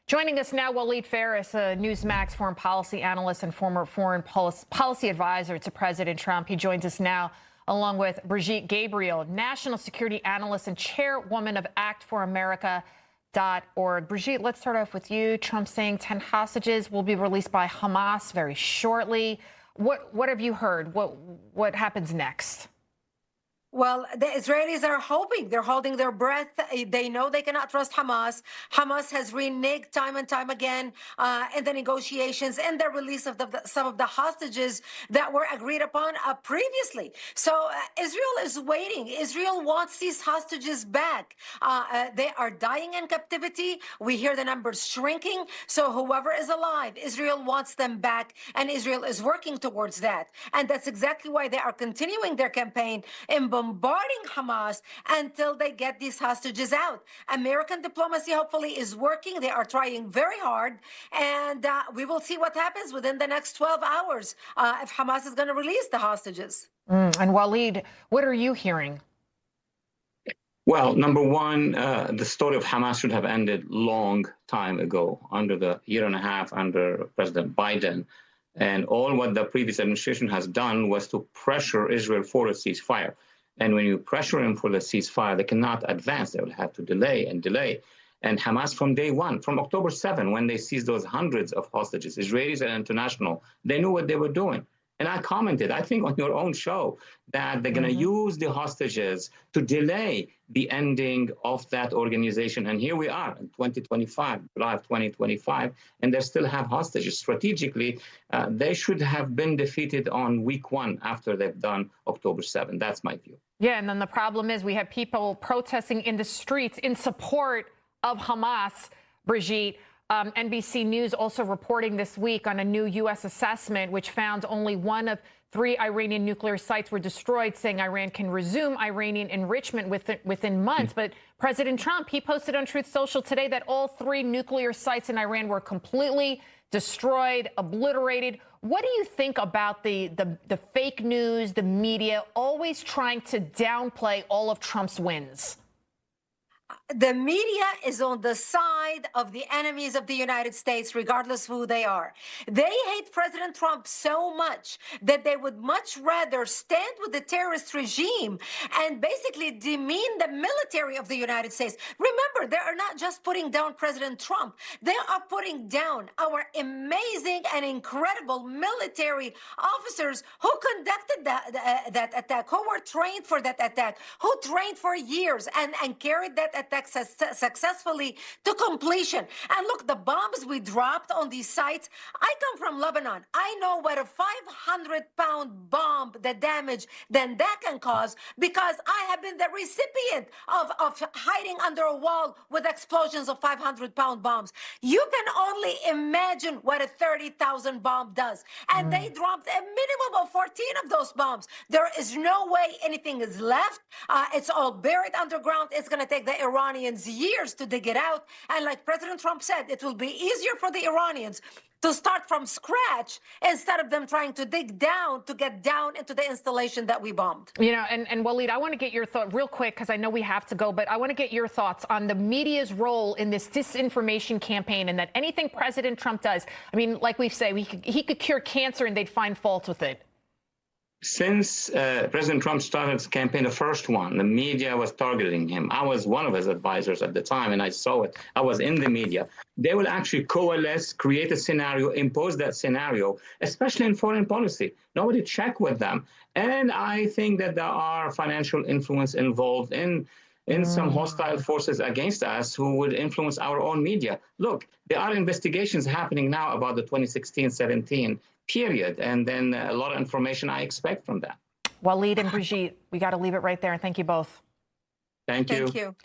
Joining us now, Waleed Faris, a Newsmax foreign policy analyst and former foreign policy advisor to President Trump. He joins us now, along with Brigitte Gabriel, national security analyst and chairwoman of ActForAmerica.org. Brigitte, let's start off with you. Trump saying 10 hostages will be released by Hamas very shortly. What have you heard? What happens next? Well, the Israelis are hoping. They're holding their breath. They know they cannot trust Hamas. Hamas has reneged time and time again in the negotiations and the release of some of the hostages that were agreed upon previously. So Israel is waiting. Israel wants these hostages back. They are dying in captivity. We hear the numbers shrinking. So whoever is alive, Israel wants them back, and Israel is working towards that. And that's exactly why they are continuing their campaign in bombarding Hamas until they get these hostages out. American diplomacy hopefully is working. They are trying very hard, and we will see what happens within the next 12 hours if Hamas is going to release the hostages. And Waleed, what are you hearing? Well, number one, the story of Hamas should have ended long time ago, under the year and a half under President Biden. And all what the previous administration has done was to pressure Israel for a ceasefire. And when you pressure them for the ceasefire, they cannot advance. They will have to delay and delay. And Hamas from day one, from October 7, when they seized those hundreds of hostages, Israelis and international, they knew what they were doing. And I commented, I think on your own show, that they're going to use the hostages to delay the ending of that organization. And here we are in 2025, July of 2025, and they still have hostages. Strategically, they should have been defeated on week one after they've done October 7. That's my view. Yeah, and then the problem is we have people protesting in the streets in support of Hamas, Brigitte. NBC News also reporting this week on a new U.S. assessment, which found only one of 3 Iranian nuclear sites were destroyed, saying Iran can resume Iranian enrichment within months. But President Trump, he posted on Truth Social today that all 3 nuclear sites in Iran were completely destroyed, obliterated. What do you think about the fake news, the media, always trying to downplay all of Trump's wins? The media is on the side of the enemies of the United States, regardless who they are. They hate President Trump so much that they would much rather stand with the terrorist regime and basically demean the military of the United States. Remember, they are not just putting down President Trump. They are putting down our amazing and incredible military officers who conducted that attack, who were trained for that attack, who trained for years and carried that attack successfully to completion. And look, the bombs we dropped on these sites, I come from Lebanon. I know what a 500-pound bomb, the damage then that can cause, because I have been the recipient of hiding under a wall with explosions of 500-pound bombs. You can only imagine what a 30,000 bomb does. And they dropped a minimum of 14 of those bombs. There is no way anything is left. It's all buried underground. It's going to take the Iranians years to dig it out. And like President Trump said, it will be easier for the Iranians to start from scratch instead of them trying to dig down to get down into the installation that we bombed. You know, and Waleed, I want to get your thought real quick, because I know we have to go, but I want to get your thoughts on the media's role in this disinformation campaign, and that anything President Trump does, I mean, like we say, he could cure cancer and they'd find fault with it. Since President Trump started his campaign, the first one, the media was targeting him. I was one of his advisors at the time, and I saw it. I was in the media. They will actually coalesce, create a scenario, impose that scenario, especially in foreign policy. Nobody check with them. And I think that there are financial influence involved in some hostile forces against us who would influence our own media. Look, there are investigations happening now about the 2016-17 period, and then a lot of information I expect from that. Waleed and Brigitte, we got to leave it right there, and thank you both. Thank you. Thank you.